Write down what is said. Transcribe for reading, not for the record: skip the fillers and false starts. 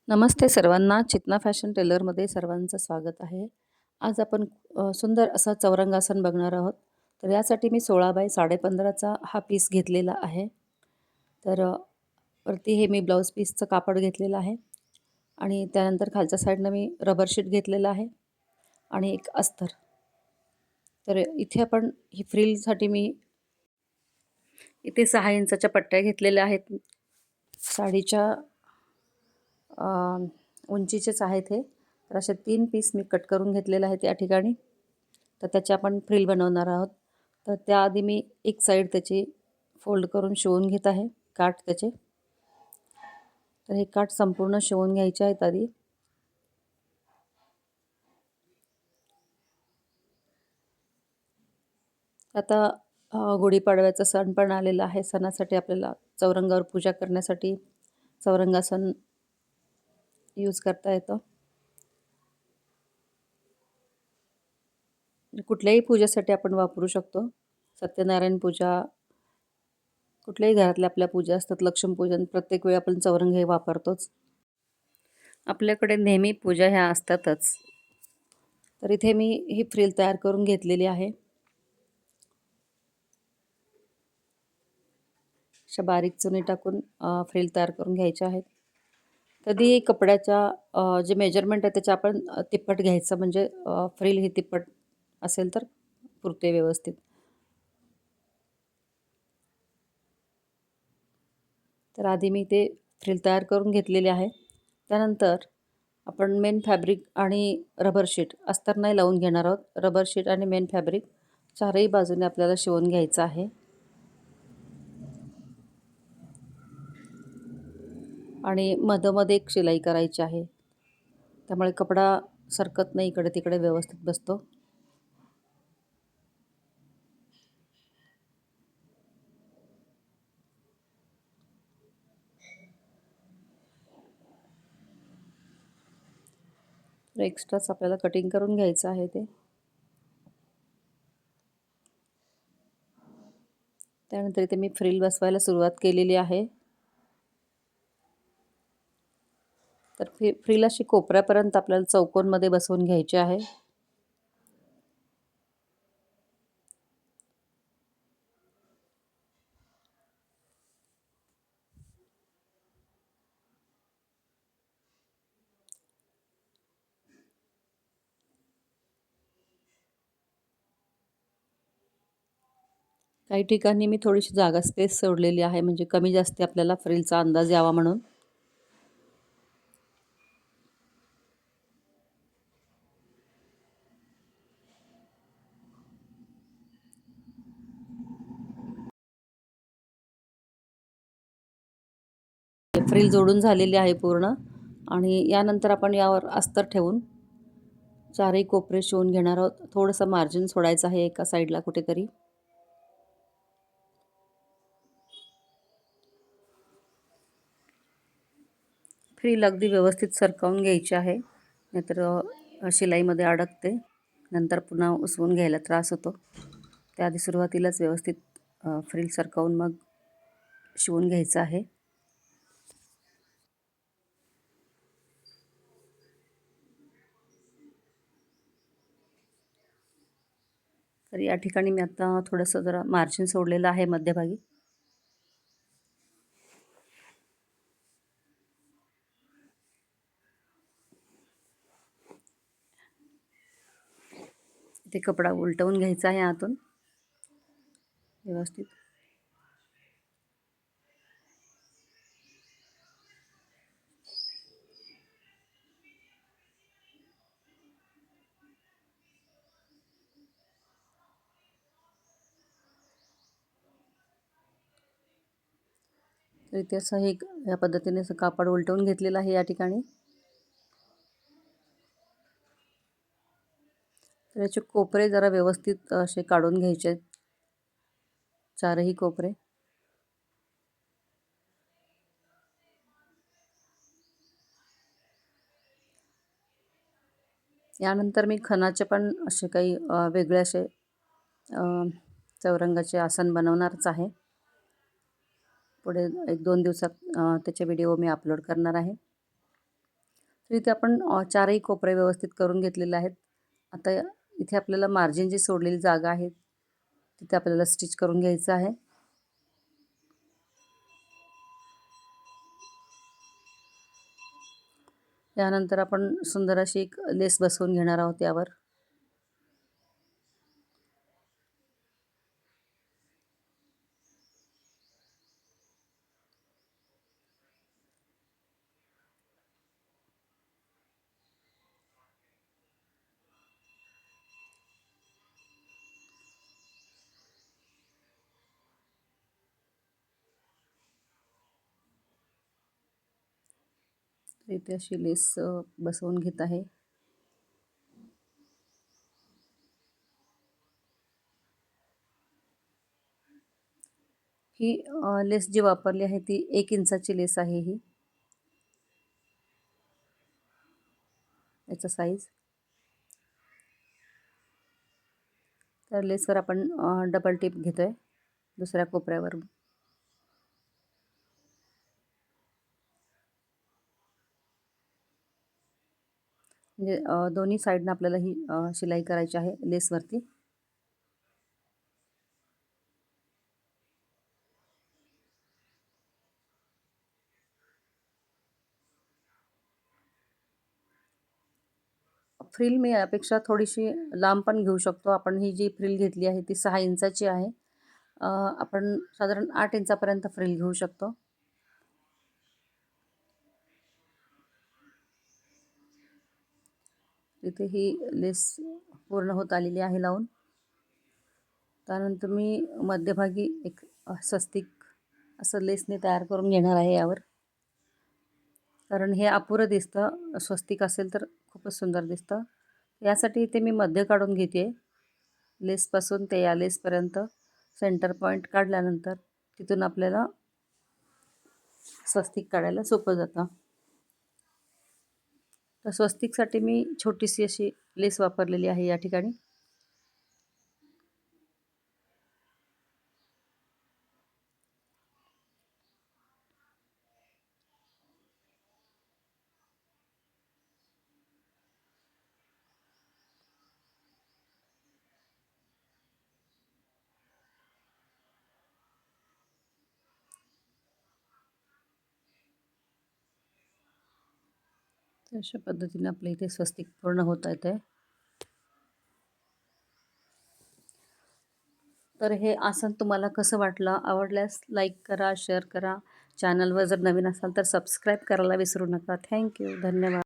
नमस्ते सर्वांना. चेतना फॅशन टेलरमध्ये सर्वांचं स्वागत आहे. आज आपण सुंदर असा चौरंगासन बघणार आहोत. तर यासाठी मी 16 बाय 15.5चा हा पीस घेतलेला आहे. तर वरती हे मी ब्लाऊज पीसचं कापड घेतलेलं आहे आणि त्यानंतर खालच्या साईडनं मी रबर शीट घेतलेलं आहे आणि एक अस्तर. तर इथे आपण ही फ्रिलसाठी मी इथे 6 इंचाच्या पट्ट्या घेतलेल्या आहेत. साडीच्या उंचीचेच आहेत हे. तर असे 3 पीस मी कट करून घेतलेले आहेत या ठिकाणी. तर त्याची आपण फ्रिल बनवणार आहोत. तर त्याआधी मी एक साईड त्याची फोल्ड करून शिवून घेत आहे काठ त्याचे. तर हे काठ संपूर्ण शिवून घ्यायचे आहेत आधी. आता गुढीपाडव्याचा सण पण आलेला आहे. सणासाठी आपल्याला चौरंगावर पूजा करण्यासाठी चौरंगासन यूज करता येतं. कुठल्याही पूजेसाठी आपण वापरू शकतो. सत्यनारायण पूजा, कुठल्याही घरातल्या आपल्या पूजा असतात, लक्ष्मीपूजन, प्रत्येक वेळी आपण चौरंग हे वापरतोच. आपल्याकडे नेहमी पूजा ह्या असतातच. तर इथे मी ही फ्रिल तयार करून घेतलेली आहे. अशा बारीक चुनी टाकून फ्रिल तयार करून घ्यायच्या आहेत. कधीही कपड्याच्या जे मेजरमेंट आहे त्याच्या आपण तिप्पट घ्यायचं, म्हणजे फ्रिल ही तिप्पट असेल तर पुरते व्यवस्थित. तर आधी मी ते फ्रिल तयार करून घेतलेले आहे. त्यानंतर आपण मेन फॅब्रिक आणि रबर शीट, अस्तर नाही लावून घेणार आहोत. रबर शीट आणि मेन फॅब्रिक चारही बाजूने आपल्याला शिवून घ्यायचं आहे. आणि मधोमध एक शिलाई करायची आहे. त्यामुळे कपडा सरकत नाही, इकडे तिकडे व्यवस्थित बसतो. तर एक्स्ट्राच आपल्याला कटिंग करून घ्यायचं आहे ते. त्यानंतर इथे मी फ्रिल बसवायला सुरुवात केलेली आहे. तर फ्रिल अशी कोपऱ्यापर्यंत आपल्याला चौकोनमध्ये बसवून घ्यायची आहे. काही ठिकाणी मी थोडीशी जागा स्पेस सोडलेली आहे, म्हणजे कमी जास्ती आपल्याला फ्रिलचा अंदाज यावा म्हणून. फ्रिल जोडून झालेली आहे पूर्ण. आणि यानंतर आपण यावर अस्तर ठेवून चारही कोपरे शिवून घेणार आहोत. थोडंसं मार्जिन सोडायचं आहे एका साईडला कुठेतरी. फ्रिल अगदी व्यवस्थित सरकवून घ्यायची आहे, नाहीतर शिलाईमध्ये अडकते, नंतर पुन्हा उसवून घ्यायला त्रास होतो. त्याआधी सुरुवातीलाच व्यवस्थित फ्रिल सरकवून मग शिवून घ्यायचं आहे. तर या ठिकाणी मी आता थोडंसं जरा मार्जिन सोडलेलं आहे मध्यभागी. ते कपडा उलटवून घ्यायचा आहे आतून व्यवस्थित. तर इथे असं हे या पद्धतीने असं कापड उलटवून घेतलेलं आहे या ठिकाणी. तर याचे कोपरे जरा व्यवस्थित असे काढून घ्यायचे आहेत, चारही कोपरे. यानंतर मी खणाचे पण असे काही वेगळे असे चौरंगाचे आसन बनवणारच आहे. पुढे 1-2 दिवसात त्याचे व्हिडिओ मी अपलोड करणार आहे. तर इथे आपण चारही कोपरे व्यवस्थित करून घेतलेले आहेत. आता इथे आपल्याला मार्जिन जी सोडलेली जागा आहे तिथे आपल्याला स्टिच करून घ्यायचं आहे. त्यानंतर आपण सुंदर अशी एक लेस बसवून घेणार आहोत यावर. इथे अशी लेस बसवून घेत आहे. ही लेस जी वापरली आहे ती 1 इंचाची लेस आहे ही. याचा साईज. तर लेसवर आपण डबल टिप घेतोय दुसऱ्या कोपऱ्यावर. म्हणजे दोन्ही साईडनं आपल्याला ही शिलाई करायची आहे लेसवरती. फ्रिल मी यापेक्षा थोडीशी लांब पण घेऊ शकतो. आपण ही जी फ्रिल घेतली आहे ती 6 इंचाची आहे. आपण साधारण 8 इंचापर्यंत फ्रिल घेऊ शकतो. इथे ही लेस पूर्ण होत आलेली आहे लावून. त्यानंतर मी मध्यभागी एक स्वस्तिक असं लेसने तयार करून घेणार आहे यावर. कारण हे अपुरं दिसतं, स्वस्तिक असेल तर खूपच सुंदर दिसतं. यासाठी इथे मी मध्य काढून घेते लेसपासून ते या लेसपर्यंत. सेंटर पॉईंट काढल्यानंतर तिथून आपल्याला स्वस्तिक काढायला सोपं जातं. तर स्वस्तिकसाठी मी छोटीशी अशी लेस वापरलेली आहे या ठिकाणी. तर अशा पद्धतीने आपल्या इथे स्वस्तिक पूर्ण होत आहे. तर हे आसन तुम्हाला कसं वाटलं? आवडल्यास लाईक करा, शेअर करा. चॅनलवर जर नवीन असाल तर सबस्क्राईब करायला विसरू नका. थँक्यू. धन्यवाद.